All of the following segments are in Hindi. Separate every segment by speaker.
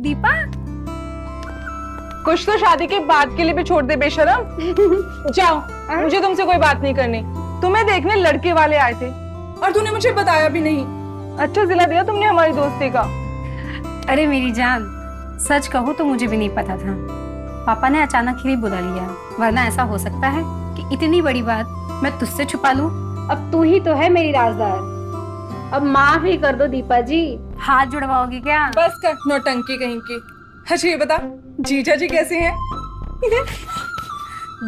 Speaker 1: दीपा,
Speaker 2: कुछ तो शादी के बाद के लिए भी छोड़ दे बेशरम। जाओ, मुझे तुमसे कोई बात नहीं करनी। तुम्हें देखने लड़के वाले आए थे और तूने मुझे बताया भी नहीं। अच्छा सिला दिया तुमने हमारी दोस्ती का।
Speaker 1: अरे मेरी जान, सच कहूँ तो मुझे भी नहीं पता था। पापा ने अचानक ही बुला लिया, वरना ऐसा हो सकता है कि इतनी बड़ी बात मैं तुझसे छुपा लूं। अब तू ही तो है मेरी राजदार। अब माफ ही कर दो दीपा जी। हाथ जुड़वाओगी क्या?
Speaker 2: बस कर नौटंकी कहीं की। अच्छा ये बता, जीजा जी कैसे हैं?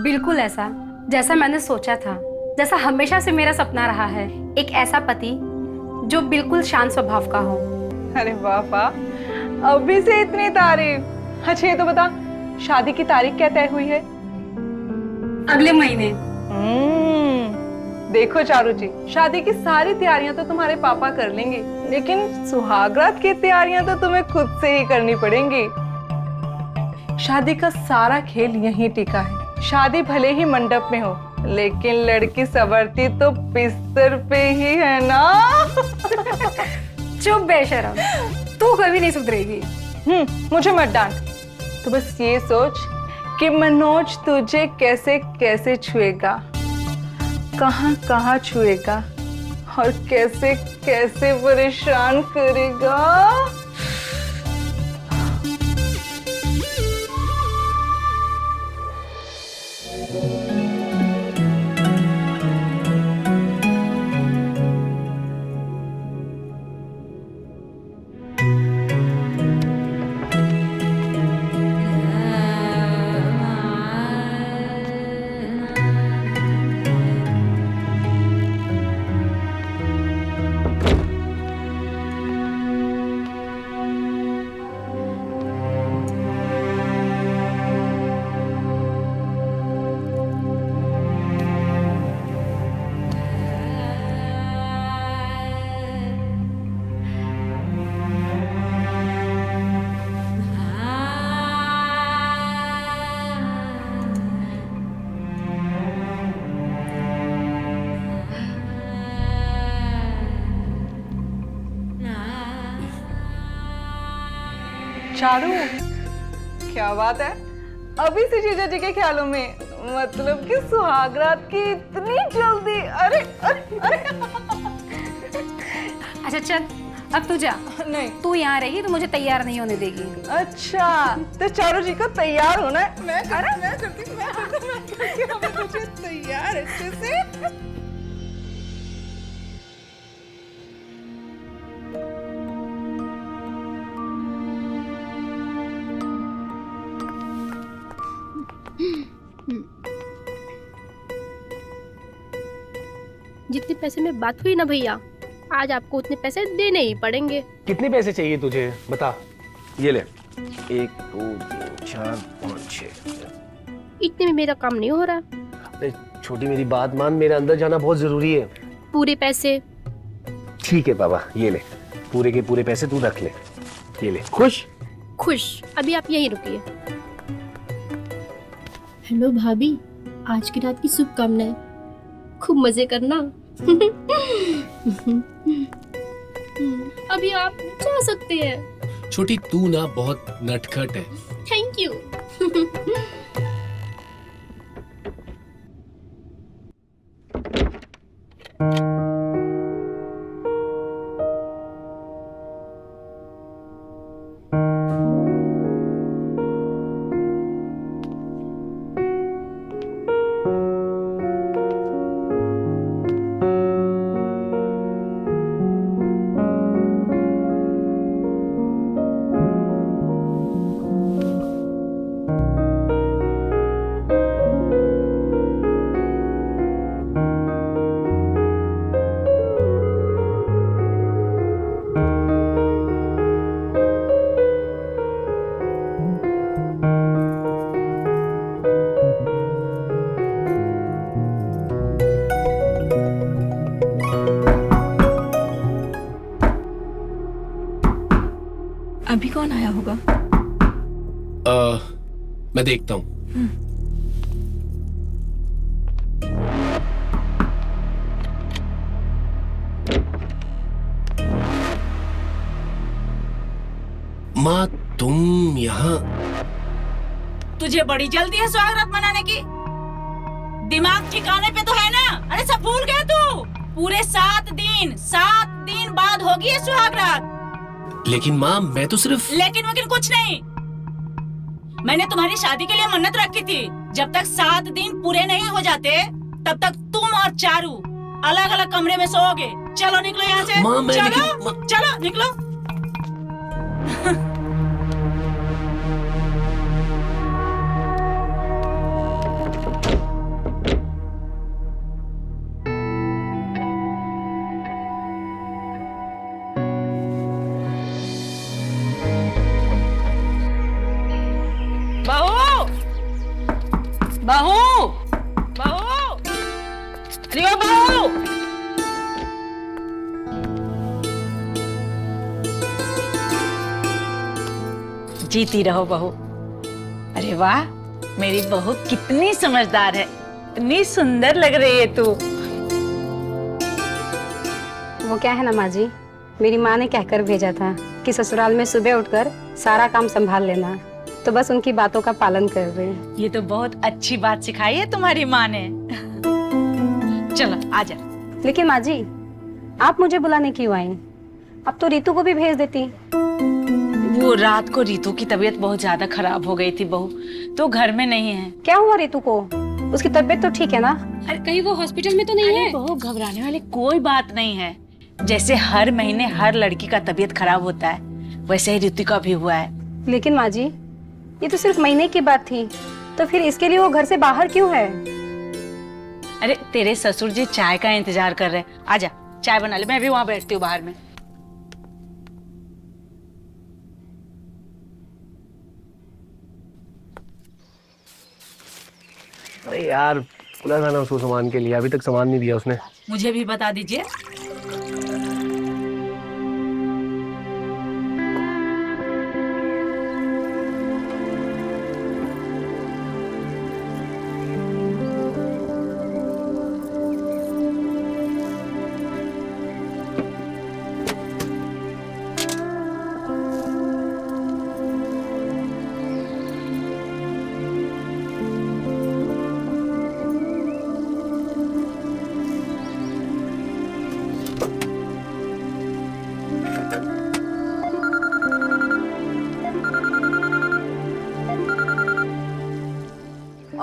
Speaker 1: बिल्कुल ऐसा जैसा मैंने सोचा था, जैसा हमेशा से मेरा सपना रहा है। एक ऐसा पति जो बिल्कुल शांत स्वभाव का हो।
Speaker 2: अरे वाह वाह, अभी से इतनी तारीफ। अच्छा ये तो बता, शादी की तारीख क्या तय हुई है?
Speaker 1: अगले महीने।
Speaker 2: देखो चारू जी, शादी की सारी तैयारियां तो तुम्हारे पापा कर लेंगे, लेकिन सुहागरात की तैयारियां तो तुम्हें खुद से ही करनी पड़ेंगी। शादी का सारा खेल यहीं टिका है। शादी भले ही मंडप में हो, लेकिन लड़की संवरती तो बिस्तर पे ही है ना।
Speaker 1: चुप बेशरम, तू कभी नहीं सुधरेगी।
Speaker 2: मुझे मत डांट। तो बस ये सोच कि मनोज तुझे कैसे कैसे छुएगा, कहाँ कहाँ छुएगा और कैसे कैसे परेशान करेगा। चारू, क्या बात है? अभी से जीजा जी के ख्यालों में, मतलब कि सुहागरात की इतनी जल्दी? अरे अरे अरे।
Speaker 1: अच्छा चल, अब तू जा।
Speaker 2: नहीं,
Speaker 1: तू यहाँ रहेगी तो मुझे तैयार नहीं होने देगी।
Speaker 2: अच्छा तो चारू जी को तैयार होना है। मैं करती हूँ मुझे तैयार अच्छे से।
Speaker 3: जितने पैसे में बात हुई ना भैया, आज आपको उतने पैसे देने ही पड़ेंगे।
Speaker 4: कितने पैसे चाहिए तुझे बता। ये ले, 1 2 3 4 5 6।
Speaker 3: इतने में मेरा काम नहीं हो रहा।
Speaker 4: अरे छोटी मेरी बात मान, मेरे अंदर जाना बहुत जरूरी है।
Speaker 3: पूरे पैसे।
Speaker 4: ठीक है बाबा, ये ले, पूरे के पूरे पैसे तू रख ले। ये ले। खुश?
Speaker 3: खुश। अभी आप यहीं रुकिए। हेलो भाभी, आज की रात की शुभकामनाएं। खूब मजे करना। अभी आप जा सकते हैं।
Speaker 5: छोटी तू ना बहुत नटखट है।
Speaker 3: Thank you.
Speaker 6: अभी कौन आया होगा?
Speaker 5: मैं देखता हूँ। माँ तुम यहाँ?
Speaker 7: तुझे बड़ी जल्दी है सुहागरात मनाने की? दिमाग ठिकाने पे तो है ना? अरे सब भूल गया तू? पूरे 7 दिन बाद होगी ये सुहागरात।
Speaker 5: लेकिन माँ मैं तो सिर्फ...
Speaker 7: लेकिन वकिन कुछ नहीं। मैंने तुम्हारी शादी के लिए मन्नत रखी थी, जब तक 7 दिन पूरे नहीं हो जाते तब तक तुम और चारू अलग अलग कमरे में सोओगे। चलो निकलो यहाँ से।
Speaker 5: माँ, मैं
Speaker 7: चलो चलो निकलो। बहू बहू बहू, अरे ओ बहू। जीती रहो बहू। अरे वाह, मेरी बहू कितनी समझदार है, इतनी सुंदर लग रही है तू।
Speaker 1: वो क्या है ना माँ जी, मेरी माँ ने कहकर भेजा था कि ससुराल में सुबह उठकर सारा काम संभाल लेना, तो बस उनकी बातों का पालन कर रहे हैं।
Speaker 7: ये तो बहुत अच्छी बात सिखाई है तुम्हारी माँ ने। चलो आजा।
Speaker 1: लेकिन माँ जी, आप मुझे बुलाने क्यों आई? अब तो रितु को भी भेज देती।
Speaker 7: वो रात को रितु की तबीयत बहुत ज्यादा खराब हो गई थी बहू, तो घर में नहीं है।
Speaker 1: क्या हुआ रितु को? उसकी तबीयत तो ठीक है ना?
Speaker 3: अरे कहीं वो हॉस्पिटल में तो नहीं है?
Speaker 7: बहू घबराने वाली कोई बात नहीं है। जैसे हर महीने हर लड़की का तबीयत खराब होता है, वैसे ही रितु का भी हुआ है।
Speaker 1: लेकिन माँ जी, ये तो सिर्फ महीने की बात थी, तो फिर इसके लिए वो घर से बाहर क्यों है?
Speaker 7: अरे तेरे ससुर जी चाय का इंतजार कर रहे हैं, आजा चाय बना ले, मैं भी वहां बैठती हूँ बाहर में।
Speaker 4: अरे यार बोला था ना उसको सामान के लिए, अभी तक सामान नहीं दिया उसने।
Speaker 7: मुझे भी बता दीजिए।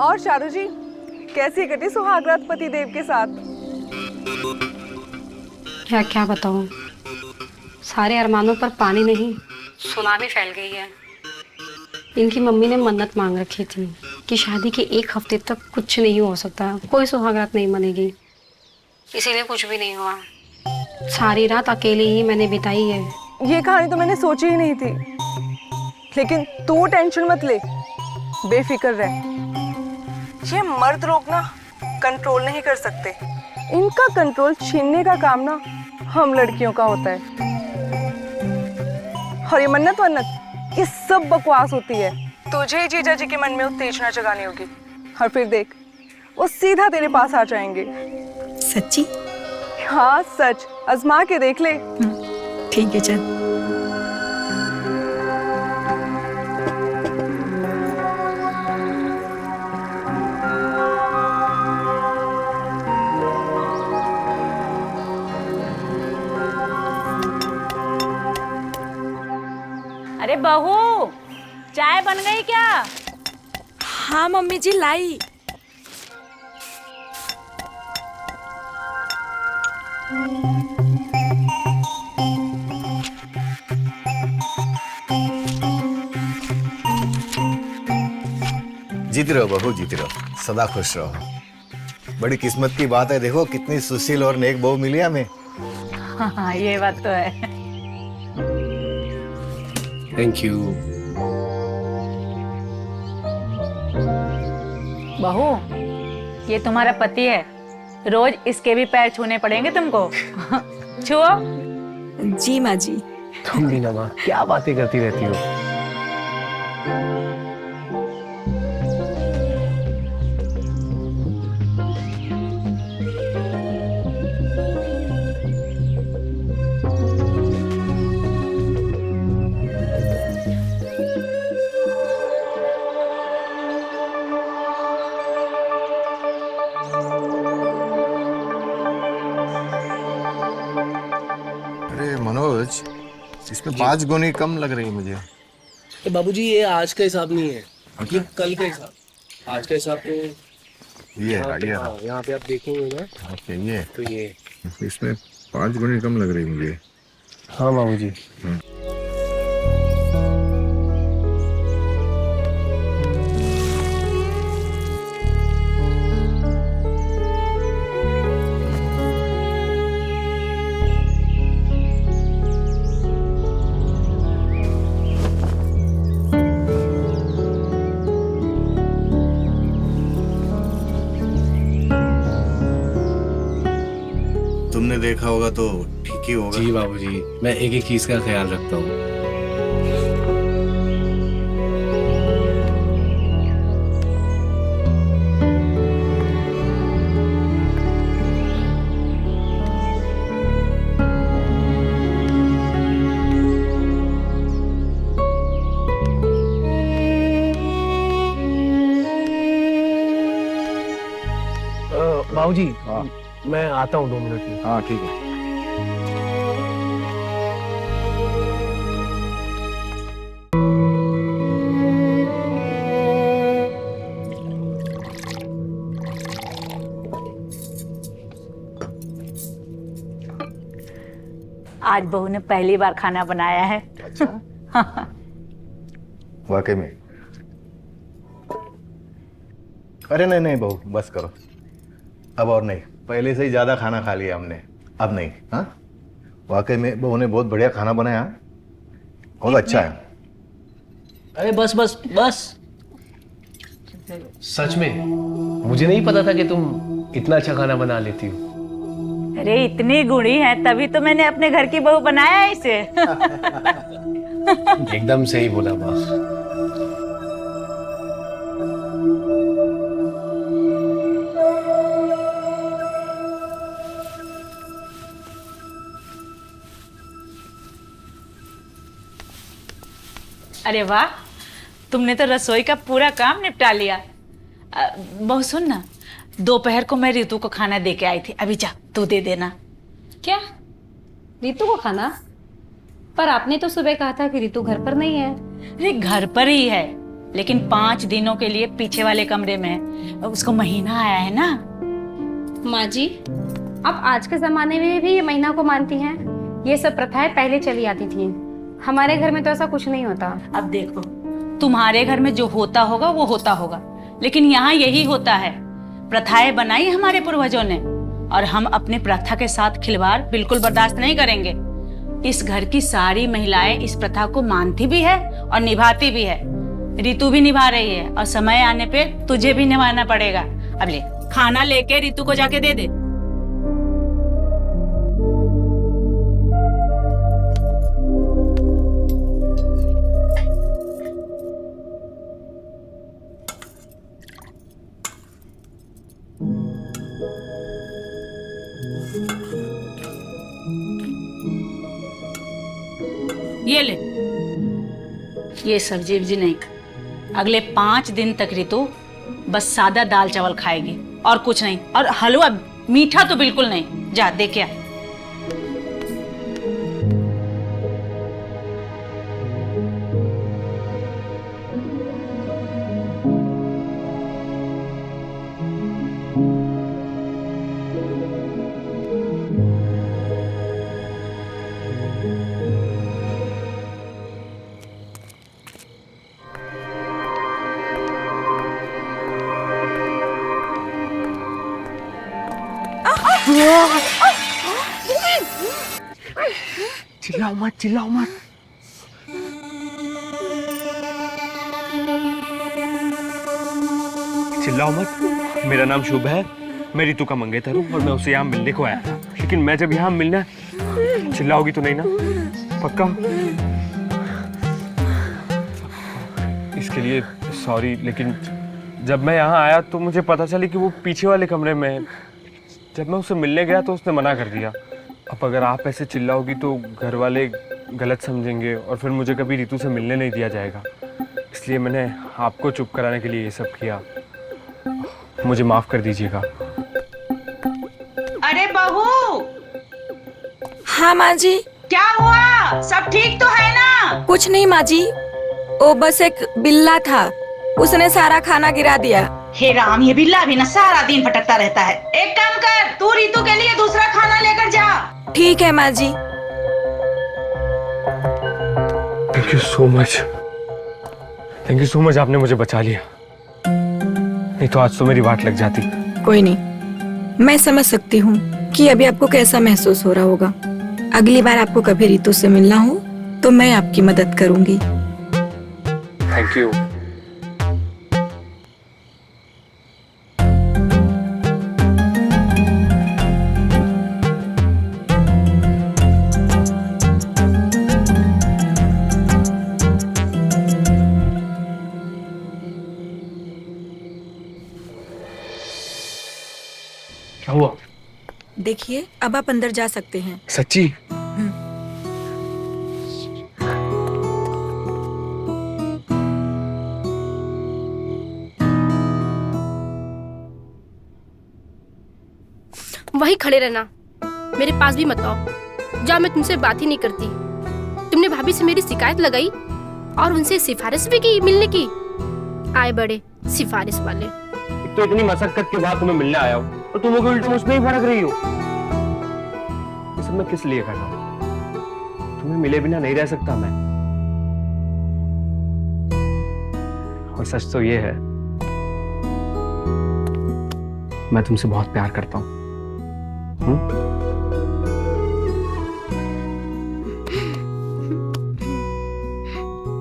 Speaker 2: और चारू जी, कैसी कटी सुहागरात पति देव के साथ?
Speaker 1: क्या बताऊं, सारे अरमानों पर पानी नहीं सुनामी फैल गई है। इनकी मम्मी ने मन्नत मांग रखी थी कि शादी के 1 हफ्ते तक कुछ नहीं हो सकता, कोई सुहागरात नहीं मनेगी। इसीलिए कुछ भी नहीं हुआ। सारी रात अकेले ही मैंने बिताई है।
Speaker 2: ये कहानी तो मैंने सोची ही नहीं थी, लेकिन तू टेंशन मत ले, बेफिक्र रह। ये मर्द लोग ना कंट्रोल नहीं कर सकते, इनका कंट्रोल छीनने का काम ना हम लड़कियों का होता है। और ये मन्नत ये सब बकवास होती है। तुझे जीजा जी के मन में उत्तेजना जगानी होगी, और फिर देख वो सीधा तेरे पास आ जाएंगे।
Speaker 6: सच्ची?
Speaker 2: हाँ सच, आजमा के देख ले।
Speaker 6: ठीक है चल।
Speaker 7: अरे बहू, चाय बन गई क्या?
Speaker 6: हाँ मम्मी जी लाई।
Speaker 8: जीती रहो बहू, जीती रहो, सदा खुश रहो। बड़ी किस्मत की बात है, देखो कितनी सुशील और नेक बहू मिली हमें।
Speaker 7: हाँ ये बात तो है।
Speaker 5: Thank you.
Speaker 7: बहू, ये तुम्हारा पति है, रोज इसके भी पैर छूने पड़ेंगे तुमको। छुओ।
Speaker 6: जी माँ जी।
Speaker 4: तुम भी ना माँ, क्या बातें करती रहती हो।
Speaker 8: इसमें 5 गुनी कम लग रही है मुझे।
Speaker 5: बाबूजी ये आज का हिसाब नहीं है, ये कल का हिसाब। आज का हिसाब तो
Speaker 8: ये है, ये है।
Speaker 5: हाँ, यहाँ पे आप देखेंगे ना
Speaker 8: ओके, ये
Speaker 5: तो ये।
Speaker 8: इसमें 5 गुनी कम लग रही है मुझे।
Speaker 4: हाँ बाबूजी।
Speaker 8: तुमने देखा होगा तो ठीक ही होगा।
Speaker 5: जी बाबूजी, मैं एक एक चीज का ख्याल रखता हूँ।
Speaker 4: बाबूजी
Speaker 8: हाँ
Speaker 4: मैं आता हूँ 2 मिनट में।
Speaker 8: हाँ ठीक है।
Speaker 7: आज बहू ने पहली बार खाना बनाया है।
Speaker 8: वाकई में? अरे नहीं नहीं बहू, बस करो अब, और नहीं। पहले से ही ज्यादा खाना खा लिया हमने, अब नहीं। हाँ वाकई में बहू ने बहुत बढ़िया खाना बनाया, बहुत अच्छा है।
Speaker 5: अरे बस बस बस। सच में मुझे नहीं पता था कि तुम इतना अच्छा खाना बना लेती हो।
Speaker 7: अरे इतनी गुणी है तभी तो मैंने अपने घर की बहू बनाया है इसे।
Speaker 5: एकदम सही बोला माँ।
Speaker 7: अरे वाह, तुमने तो रसोई का पूरा काम निपटा लिया। बहू सुन ना, दोपहर को मैं रितु को खाना दे के आई थी, अभी जा तू दे देना।
Speaker 1: क्या रितु को खाना? पर आपने तो सुबह कहा था कि रितु घर पर नहीं है।
Speaker 7: अरे घर पर ही है, लेकिन 5 दिनों के लिए पीछे वाले कमरे में है। उसको महीना आया है ना।
Speaker 1: माँ जी, आप आज के जमाने में भी ये महीना को मानती हैं? ये सब प्रथाएं पहले चली आती थी, हमारे घर में तो ऐसा कुछ नहीं होता।
Speaker 7: अब देखो, तुम्हारे घर में जो होता होगा वो होता होगा, लेकिन यहाँ यही होता है। प्रथाएं बनाई हमारे पूर्वजों ने, और हम अपने प्रथा के साथ खिलवाड़ बिल्कुल बर्दाश्त नहीं करेंगे। इस घर की सारी महिलाएं इस प्रथा को मानती भी है और निभाती भी है। रितु भी निभा रही है, और समय आने पे तुझे भी निभाना पड़ेगा। अब ले खाना लेके रितु को जाके दे दे। ये ले, ये सब्जी वब्जी नहीं। अगले 5 दिन तक रितु बस सादा दाल चावल खाएगी और कुछ नहीं, और हलवा मीठा तो बिल्कुल नहीं। जा दे के आ।
Speaker 4: चिल्लाओ मत, चिल्लाओ मत। चिल्लाओ मत। मेरा नाम शुभ है, मैं रितु का मंगेतर हूँ और मैं उसे यहाँ मिलने को आया था। लेकिन मैं जब यहाँ मिलना, चिल्लाओगी तो नहीं ना? पक्का? इसके लिए सॉरी, लेकिन जब मैं यहाँ आया तो मुझे पता चली कि वो पीछे वाले कमरे में है। जब मैं उससे मिलने गया तो उसने मना कर दिया। अब अगर आप ऐसे चिल्लाओगी तो घर वाले गलत समझेंगे और फिर मुझे कभी रितु से मिलने नहीं दिया जाएगा। इसलिए मैंने आपको चुप कराने के लिए ये सब किया। मुझे माफ कर दीजिएगा।
Speaker 7: अरे बहू,
Speaker 6: हाँ माँ जी।
Speaker 7: क्या हुआ? सब ठीक तो है ना?
Speaker 6: कुछ नहीं माँ जी, वो बस एक बिल्ला था, उसने सारा खाना गिरा दिया।
Speaker 7: हे राम, ये बिल्ला भी ना सारा दिन भटकता रहता है। एक काम कर, तू रितु के लिए दूसरा खाना लेकर जा।
Speaker 6: ठीक है माँ जी।
Speaker 4: Thank you so much, thank you so much, आपने मुझे बचा लिया, नहीं तो आज तो मेरी वाट लग जाती।
Speaker 6: कोई नहीं, मैं समझ सकती हूँ कि अभी आपको कैसा महसूस हो रहा होगा। अगली बार आपको कभी रितु से मिलना हो तो मैं आपकी मदद करूंगी।
Speaker 4: Thank you. क्या हुआ?
Speaker 6: देखिए, अब आप अंदर जा सकते हैं।
Speaker 4: सच्ची?
Speaker 3: वहीं खड़े रहना, मेरे पास भी मत आओ। जा, मैं तुमसे बात ही नहीं करती। तुमने भाभी से मेरी शिकायत लगाई और उनसे सिफारिश भी की मिलने की। आए बड़े सिफारिश वाले।
Speaker 4: एक तो इतनी मशक्कत के बाद तुम्हें मिलने आया हूँ और तुम लोग उल्टे मुझमें ही भड़क रही हो। ये सब मैं किस लिए कर रहा हूँ? तुम्हें मिले बिना नहीं रह सकता मैं। और सच तो ये है, मैं तुमसे बहुत प्यार करता हूँ।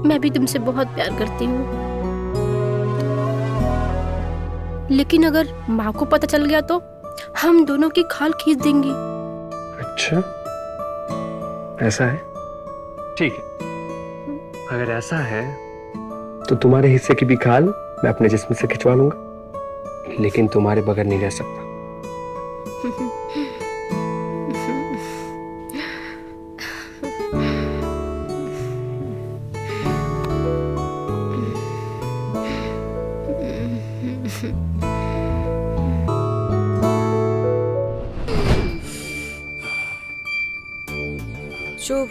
Speaker 3: मैं भी तुमसे बहुत प्यार करती हूँ, लेकिन अगर माँ को पता चल गया तो हम दोनों की खाल खींच देंगी।
Speaker 4: अच्छा, ऐसा है? ठीक है, अगर ऐसा है तो तुम्हारे हिस्से की भी खाल मैं अपने जिस्म से खिंचवा लूंगा, लेकिन तुम्हारे बगैर नहीं रह सकता।
Speaker 6: शुभ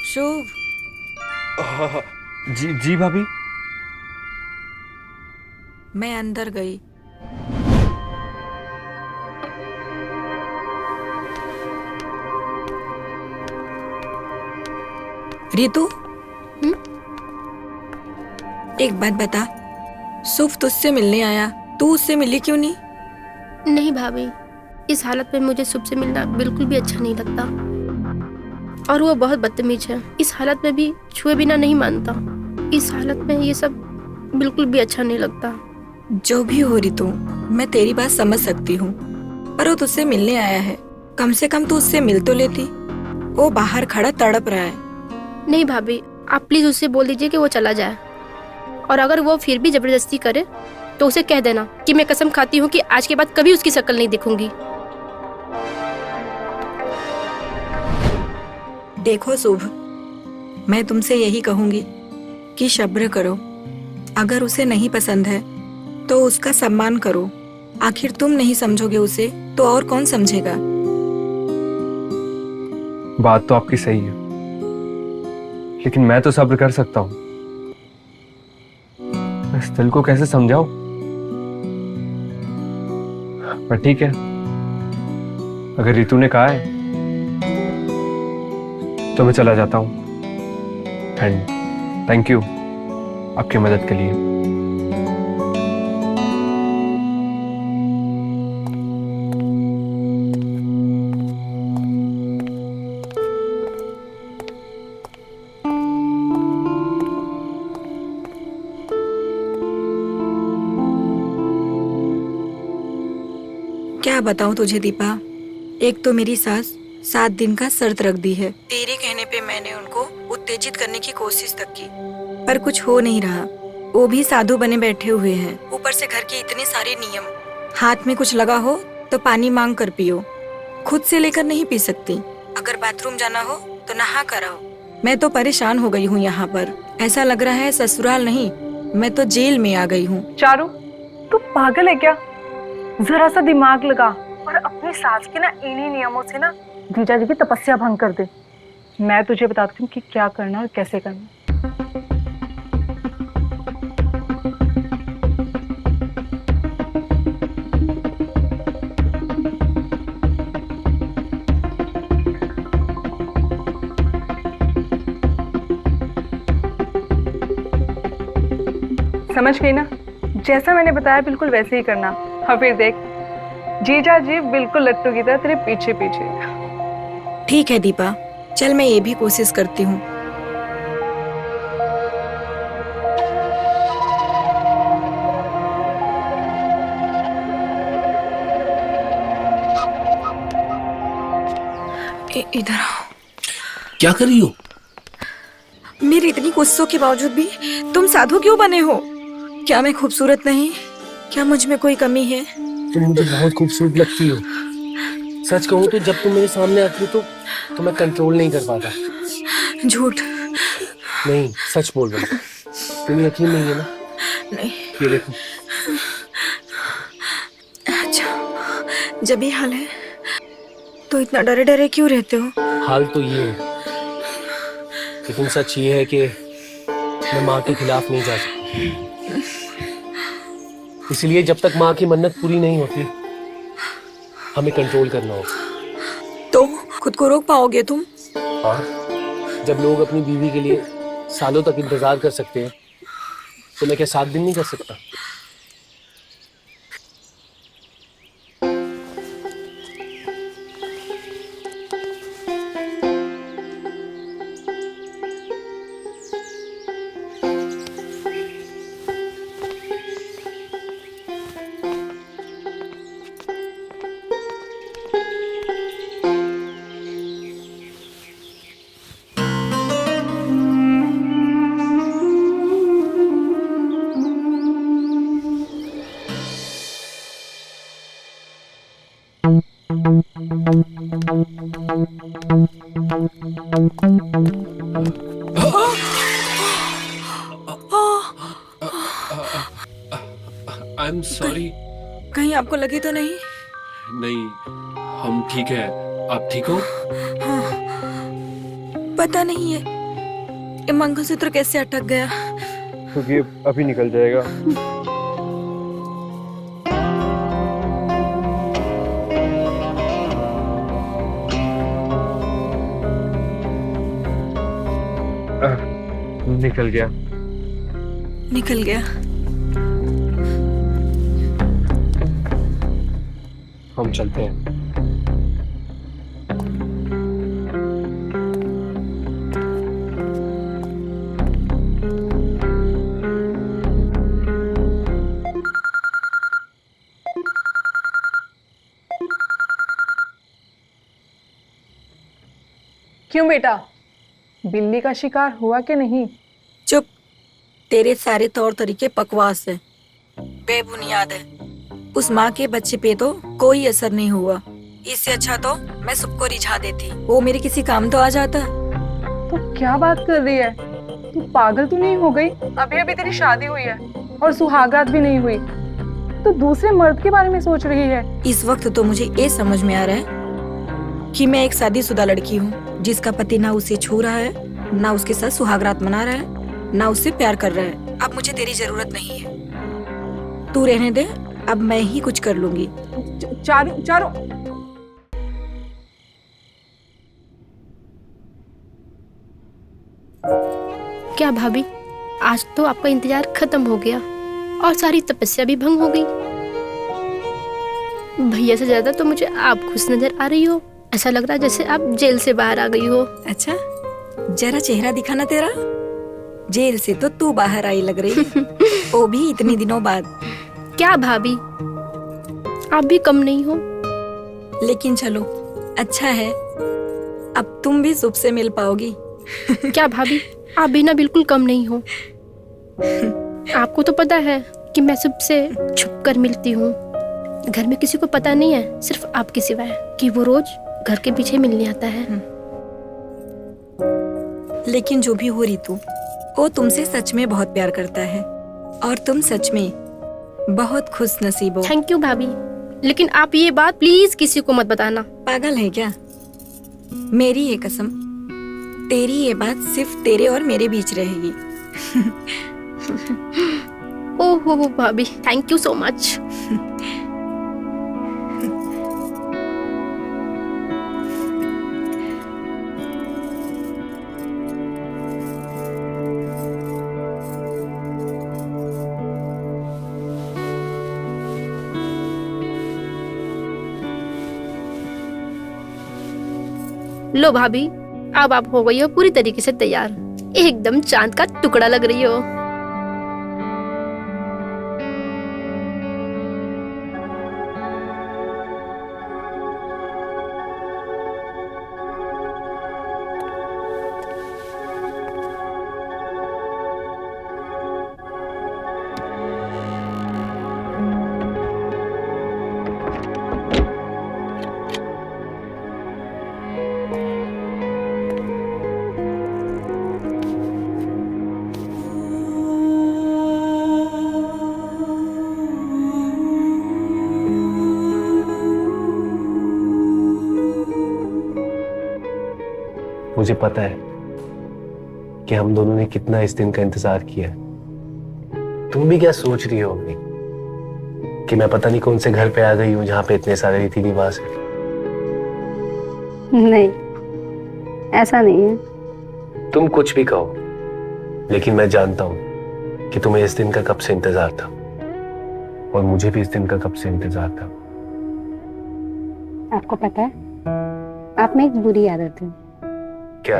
Speaker 6: शुभ,
Speaker 4: जी जी भाभी।
Speaker 6: मैं अंदर गई। रितु, एक बात बता, शुभ तुझसे मिलने आया, तू उससे मिली क्यों नहीं?
Speaker 3: नहीं भाभी, इस हालत में मुझे शुभ से मिलना बिल्कुल भी अच्छा नहीं लगता, और वो बहुत बदतमीज है। इस हालत में भी छुए बिना नहीं मानता। इस हालत में ये सब बिल्कुल भी अच्छा नहीं लगता।
Speaker 6: जो भी हो रितु, मैं तेरी बात समझ सकती हूँ, पर वो तुझसे मिलने आया है, कम से कम तू उससे मिल तो लेती। वो बाहर खड़ा तड़प रहा है।
Speaker 3: नहीं भाभी, आप प्लीज उससे बोल दीजिए कि वो चला जाए, और अगर वो फिर भी जबरदस्ती करे तो उसे कह देना कि मैं कसम खाती हूँ कि आज के बाद कभी उसकी शक्ल नहीं दिखूंगी।
Speaker 6: देखो शुभ, मैं तुमसे यही कहूंगी कि सब्र करो। अगर उसे नहीं पसंद है तो उसका सम्मान करो। आखिर तुम नहीं समझोगे उसे तो और कौन समझेगा?
Speaker 4: बात तो आपकी सही है, लेकिन मैं तो सब्र कर सकता हूँ। इस दिल को कैसे समझाऊं? पर ठीक है, अगर रितु ने कहा है तो मैं चला जाता हूँ। एंड थैंक यू आपकी मदद के लिए।
Speaker 6: क्या बताऊं तुझे दीपा, एक तो मेरी सास 7 दिन का शर्त रख दी है। तेरे कहने पे मैंने उनको उत्तेजित करने की कोशिश तक की, पर कुछ हो नहीं रहा। वो भी साधु बने बैठे हुए हैं। ऊपर से घर के इतने सारे नियम। हाथ में कुछ लगा हो तो पानी मांग कर पियो, खुद से लेकर नहीं पी सकती। अगर बाथरूम जाना हो तो नहा कर आओ। मैं तो परेशान हो गई हूँ यहाँ पर। ऐसा लग रहा है ससुराल नहीं, मैं तो जेल में आ गई हूँ।
Speaker 2: चारू, तू पागल है क्या? जरा सा दिमाग लगा और अपनी सास के ना इन्हीं नियमों से ना जीजा जी की तपस्या भंग कर दे। मैं तुझे बताती हूँ कि क्या करना और कैसे करना। समझ गई ना? जैसा मैंने बताया बिल्कुल वैसे ही करना। और फिर देख, जीजा जी बिल्कुल लट्टू की तरह तेरे पीछे पीछे।
Speaker 6: ठीक है दीपा, चल मैं ये भी कोशिश करती हूँ। इधर आओ।
Speaker 5: क्या कर रही हो?
Speaker 6: मेरी इतनी कोशिशों के बावजूद भी तुम साधु क्यों बने हो? क्या मैं खूबसूरत नहीं? क्या मुझ में कोई कमी है?
Speaker 5: तुम मुझे बहुत खूबसूरत लगती हो। सच कहूँ तो जब तुम मेरे सामने आती हो तो मैं कंट्रोल नहीं कर पाता।
Speaker 6: झूठ
Speaker 5: नहीं, सच बोल रहा हूँ। तुम्हें यकीन नहीं है ना?
Speaker 6: नहीं।
Speaker 5: ये देखो।
Speaker 6: अच्छा, जब ये हाल है तो इतना डरे डरे क्यों रहते हो?
Speaker 5: हाल तो ये है, लेकिन सच ये है कि मैं माँ के खिलाफ नहीं जा सकता। इसलिए जब तक माँ की मन्नत पूरी नहीं होती, हमें कंट्रोल करना होगा।
Speaker 6: तो खुद को रोक पाओगे तुम?
Speaker 5: हाँ, जब लोग अपनी बीवी के लिए सालों तक इंतजार कर सकते हैं, तो मैं क्या 7 दिन नहीं कर सकता?
Speaker 9: I am sorry.
Speaker 6: कहीं आपको लगी तो नहीं?
Speaker 9: नहीं, हम ठीक है। आप ठीक हो?
Speaker 6: हाँ, पता नहीं है ये मंगलसूत्र कैसे अटक गया।
Speaker 4: क्योंकि अभी निकल जाएगा। निकल गया।
Speaker 6: निकल गया।
Speaker 5: हम चलते हैं।
Speaker 2: क्यों बेटा, बिल्ली का शिकार हुआ कि नहीं?
Speaker 6: चुप, तेरे सारे तौर तरीके बकवास है, बेबुनियाद है। उस माँ के बच्चे पे तो कोई असर नहीं हुआ। इससे अच्छा तो मैं सबको रिझा देती, वो मेरे किसी काम तो आ जाता।
Speaker 2: तो क्या बात कर रही है? तू पागल तो नहीं हो गई? अभी अभी तेरी शादी हुई है और सुहागरात भी नहीं हुई, तो दूसरे मर्द के बारे में सोच रही है।
Speaker 6: इस वक्त तो मुझे ये समझ में आ रहा है कि मैं एक शादीशुदा लड़की हूँ, जिसका पति ना उसे छू रहा है, ना उसके साथ सुहागरात मना रहा है, ना उससे प्यार कर रहा है। अब मुझे तेरी जरूरत नहीं है, तू रहने दे, अब मैं ही कुछ कर लूंगी।
Speaker 2: चारू चारू,
Speaker 3: क्या भाभी, आज तो आपका इंतजार खत्म हो गया और सारी तपस्या भी भंग हो गई। भैया से ज्यादा तो मुझे आप खुश नजर आ रही हो। ऐसा लग रहा है जैसे आप जेल से बाहर आ गई हो।
Speaker 6: अच्छा, जरा चेहरा दिखाना तेरा। जेल से तो तू बाहर आई लग रही, वो भी इतने दिनों बाद।
Speaker 3: क्या भाभी, आप भी कम नहीं हो।
Speaker 6: लेकिन चलो, अच्छा है, अब तुम भी सुख से मिल पाओगी।
Speaker 3: क्या भाभी, आप भी ना बिल्कुल कम नहीं हो। आपको तो पता है कि मैं सबसे छुप कर मिलती हूँ। घर में किसी को पता नहीं है, सिर्फ आपके सिवाय, कि वो रोज घर के पीछे मिलने आता है।
Speaker 6: लेकिन जो भी हो रितु, वो तुमसे सच में बहुत प्यार करता है और तुम सच में बहुत खुश नसीब हो।
Speaker 3: थैंक यू भाभी, लेकिन आप ये बात प्लीज किसी को मत बताना।
Speaker 6: पागल है क्या? मेरी ये कसम, तेरी ये बात सिर्फ तेरे और मेरे बीच रहेगी।
Speaker 3: ओहो भाभी, थैंक यू सो मच। लो भाभी, अब आप हो गई हो पूरी तरीके से तैयार। एकदम चांद का टुकड़ा लग रही हो।
Speaker 5: मुझे पता है कि हम दोनों ने कितना इस दिन का इंतजार किया। तुम भी क्या सोच रही होगी कि मैं पता नहीं कौन से घर पे आ गई हूँ जहाँ पे इतने सारे रीति रिवाज है।
Speaker 1: नहीं, ऐसा नहीं है।
Speaker 5: तुम कुछ भी कहो, लेकिन मैं जानता हूँ कि तुम्हें इस दिन का कब से इंतजार था, और मुझे भी इस दिन का कब से इंतजार था।
Speaker 1: आपको पता है, आप में एक बुरी आदत है।
Speaker 5: क्या?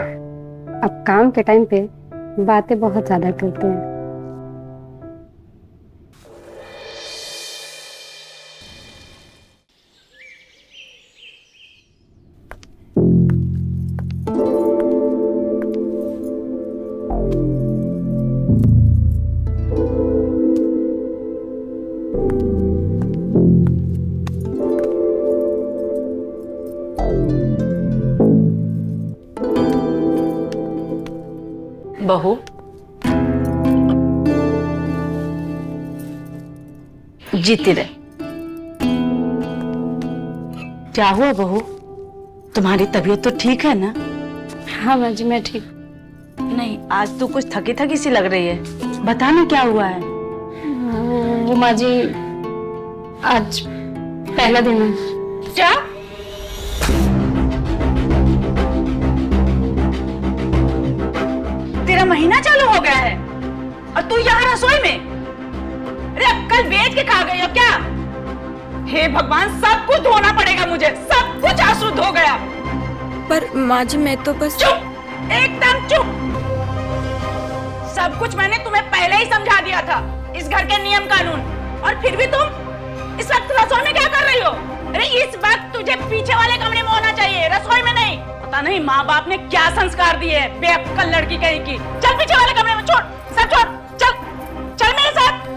Speaker 1: आप काम के टाइम पे बातें बहुत ज्यादा करते हैं।
Speaker 7: बहू, जीती रहे। क्या हुआ बहू, तुम्हारी तबीयत तो ठीक है ना?
Speaker 1: हाँ माँ जी, मैं ठीक।
Speaker 7: नहीं, आज तो कुछ थकी थकी सी लग रही है। बताना क्या हुआ है?
Speaker 1: वो माँ जी, आज पहला दिन है।
Speaker 7: क्या? तेरा महीना चालू हो गया है और तू यहाँ रसोई में? अरे अक्कल बेच के खा गई हो क्या? हे भगवान, सब कुछ धोना पड़ेगा मुझे, सब कुछ अशुद्ध हो गया।
Speaker 6: पर माँ जी, मैं तो बस।
Speaker 7: चुप, एकदम चुप। सब कुछ मैंने तुम्हें पहले ही समझा दिया था, इस घर के नियम कानून, और फिर भी तुम इस वक्त रसोई में क्या कर रही हो? अरे इस वक्त तुझे पीछे वाले कमरे में होना चाहिए, रसोई में नहीं। पता नहीं माँ बाप ने क्या संस्कार दिए है बेअक्कल लड़की कहीं की। चल पीछे वाले कमरे में, छोड़, सब छोड़, चल चल मेरे साथ।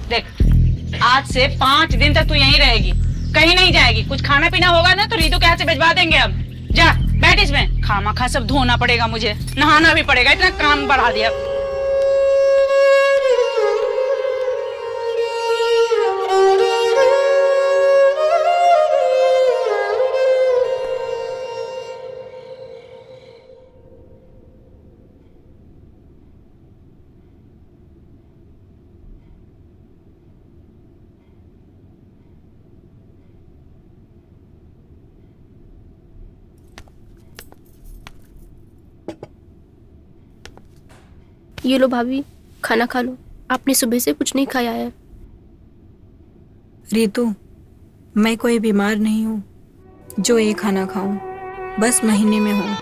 Speaker 7: देख, आज से 5 दिन तक तू यहीं रहेगी, कहीं नहीं जाएगी। कुछ खाना पीना होगा ना तो रीतू के हाथ से भिजवा देंगे हम। जा बैठ इसमें, खामा सब धोना पड़ेगा मुझे, नहाना भी पड़ेगा, इतना काम बढ़ा दिया।
Speaker 3: ये लो भाभी, खाना खा लो। आपने सुबह से कुछ नहीं खाया है।
Speaker 6: रीतू, मैं कोई बीमार नहीं हूँ जो ये खाना खाऊं। बस महीने में हूँ,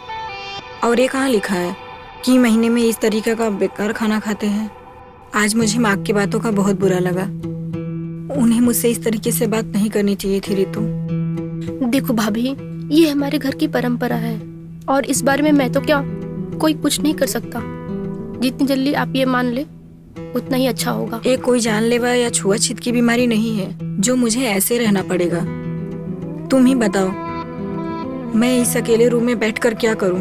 Speaker 6: और ये कहाँ लिखा है कि महीने में इस तरीके का बेकार खाना खाते हैं। आज मुझे माँ की बातों का बहुत बुरा लगा। उन्हें मुझसे इस तरीके से बात नहीं करनी चाहिए थी रीतू।
Speaker 3: देखो भाभी, ये हमारे घर की परंपरा है, और इस बारे में मैं तो क्या, कोई कुछ नहीं कर सकता। जितनी जल्दी आप ये मान ले उतना ही अच्छा होगा।
Speaker 6: ये कोई जानलेवा या छुआछूत की बीमारी नहीं है जो मुझे ऐसे रहना पड़ेगा। तुम ही बताओ, मैं इस अकेले रूम में बैठकर क्या करूं?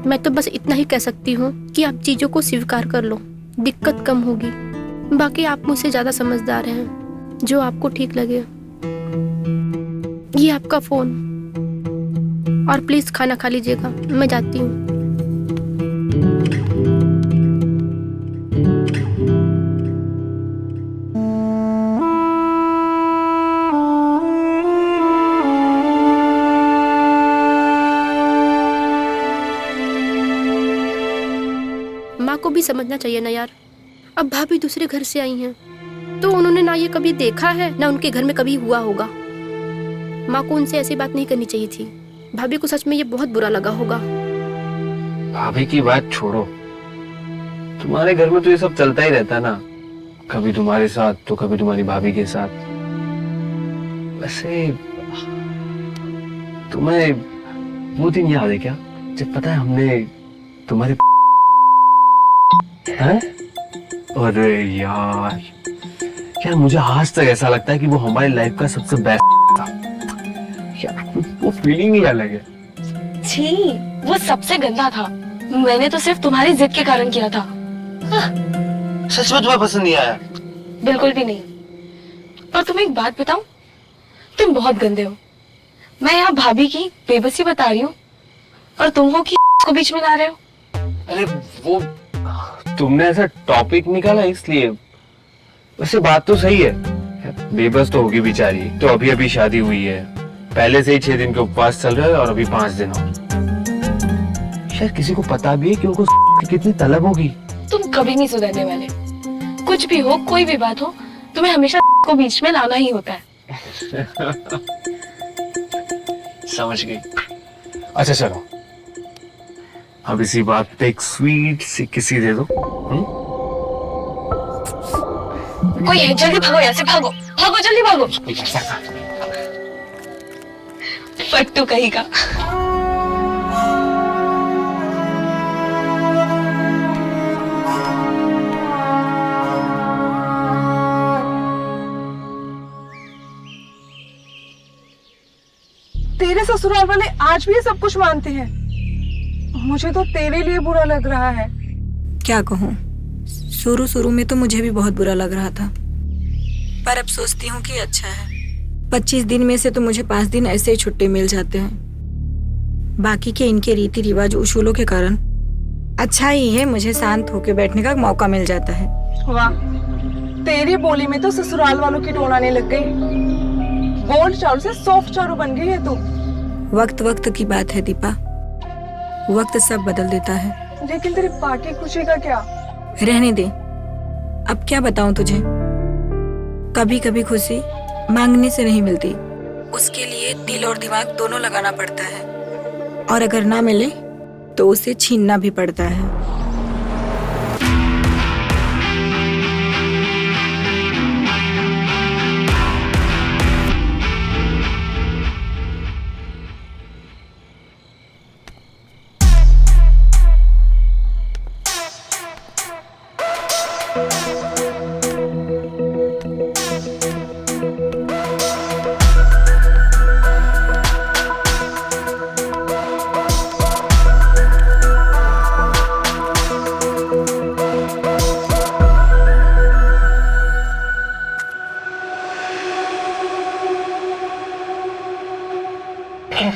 Speaker 3: मैं तो बस इतना ही कह सकती हूँ कि आप चीजों को स्वीकार कर लो, दिक्कत कम होगी। बाकी आप मुझसे ज्यादा समझदार हैं, जो आपको ठीक लगे। ये आपका फोन, और प्लीज खाना खा लीजिएगा, मैं जाती हूँ। माँ को भी समझना चाहिए ना यार। अब भाभी दूसरे घर से आई हैं, तो उन्होंने ना ये कभी देखा है, ना उनके घर में कभी हुआ होगा। माँ को उनसे ऐसी बात नहीं करनी चाहिए थी। भाभी को सच में ये बहुत बुरा लगा होगा।
Speaker 5: भाभी की बात छोड़ो, तुम्हारे घर में तो ये सब चलता ही रहता ना, कभी तुम्हारे साथ तो कभी तुम्हारी भाभी के साथ। वैसे तुम्हें वो दिन याद है क्या, जब पता है हमने तुम्हारे हैं? अरे यार यार, मुझे आज तक ऐसा लगता है कि वो हमारी लाइफ का सबसे बेस्ट था यार। वो फीलिंग ही अलग है।
Speaker 10: छी, वो सबसे गंदा था। मैंने तो सिर्फ तुम्हारी जिद के कारण किया था।
Speaker 5: सच में तुम्हें पसंद नहीं आया?
Speaker 10: बिल्कुल भी नहीं। और तुम्हें एक बात बताऊं, तुम बहुत गंदे हो। मैं यहाँ भाभी की बेबसी बता रही हूँ और तुम हो कि को बीच में ला रहे हो।
Speaker 5: अरे वो तुमने ऐसा टॉपिक निकाला इसलिए। वैसे बात तो सही है, बेबस तो होगी बेचारी, तो अभी अभी शादी हुई है, पहले से ही 6 दिन के उपवास चल रहा है और अभी 5 दिन हो। शायद किसी को पता भी है कि उनको की कितनी तलब होगी।
Speaker 10: तुम कभी नहीं सुधरने वाले। कुछ भी हो, कोई भी बात हो, तुम्हें हमेशा को बीच में लाना ही होता है।
Speaker 5: समझ गई। अच्छा चलो, अब इसी बात पे एक स्वीट सी किसी दे दो।
Speaker 10: कोई है, जल्दी भागो यहाँ से, भागो भागो, जल्दी भागो। फट्टू कहीं का।
Speaker 2: तेरे ससुराल वाले आज भी ये सब कुछ मानते हैं। मुझे तो तेरे लिए बुरा लग रहा है।
Speaker 6: क्या कहूँ, शुरू शुरू में तो मुझे भी बहुत बुरा लग रहा था, पर अब सोचती हूँ कि अच्छा है। 25 दिन में से तो मुझे 5 दिन ऐसे ही छुट्टी मिल जाते हैं। बाकी के इनके रीति रिवाज उसूलों के कारण अच्छा ही है, मुझे शांत होकर बैठने का मौका मिल जाता है।
Speaker 2: वाह, तेरी बोली में तो ससुराल वालों की टोन आने लग गई। गोल्ड चारू से सॉफ्ट चारू बन गई है तू।
Speaker 6: वक्त वक्त की बात है दीपा, वक्त सब बदल देता है।
Speaker 2: लेकिन तेरी पार्टी खुशी का क्या?
Speaker 6: रहने दे, अब क्या बताऊं तुझे। कभी कभी खुशी मांगने से नहीं मिलती, उसके लिए दिल और दिमाग दोनों लगाना पड़ता है, और अगर ना मिले तो उसे छीनना भी पड़ता है।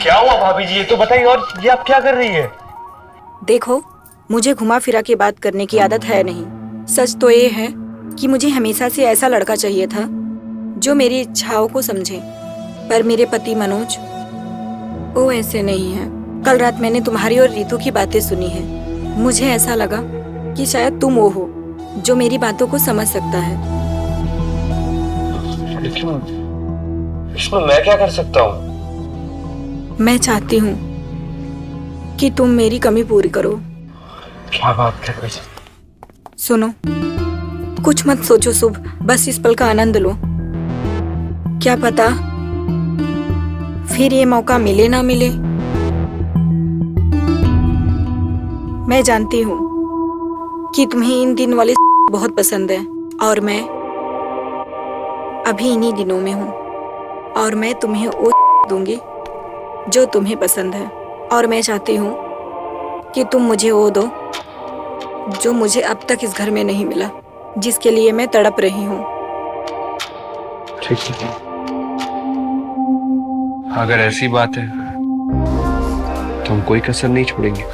Speaker 4: क्या हुआ भाभी जी, ये तो बताइए। और ये आप क्या कर रही है?
Speaker 6: देखो, मुझे घुमा फिरा के बात करने की आदत है नहीं। सच तो ये है कि मुझे हमेशा से ऐसा लड़का चाहिए था जो मेरी इच्छाओं को समझे, पर मेरे पति मनोज वो ऐसे नहीं है। कल रात मैंने तुम्हारी और रीतू की बातें सुनी है। मुझे ऐसा लगा कि शायद तुम वो हो जो मेरी बातों को समझ सकता है।
Speaker 4: इसमें मैं क्या कर सकता हूँ?
Speaker 6: मैं चाहती हूँ कि तुम मेरी कमी पूरी करो।
Speaker 4: क्या बात कर रही?
Speaker 6: सुनो, कुछ मत सोचो शुभ, बस इस पल का आनंद लो। क्या पता फिर ये मौका मिले ना मिले। मैं जानती हूँ कि तुम्हें इन दिन वाले बहुत पसंद है और मैं अभी इन्हीं दिनों में हूँ और मैं तुम्हें वो दूंगी जो तुम्हें पसंद है और मैं चाहती हूँ कि तुम मुझे वो दो जो मुझे अब तक इस घर में नहीं मिला, जिसके लिए मैं तड़प रही हूँ।
Speaker 4: ठीक है, अगर ऐसी बात है तो हम कोई कसर नहीं छोड़ेंगे।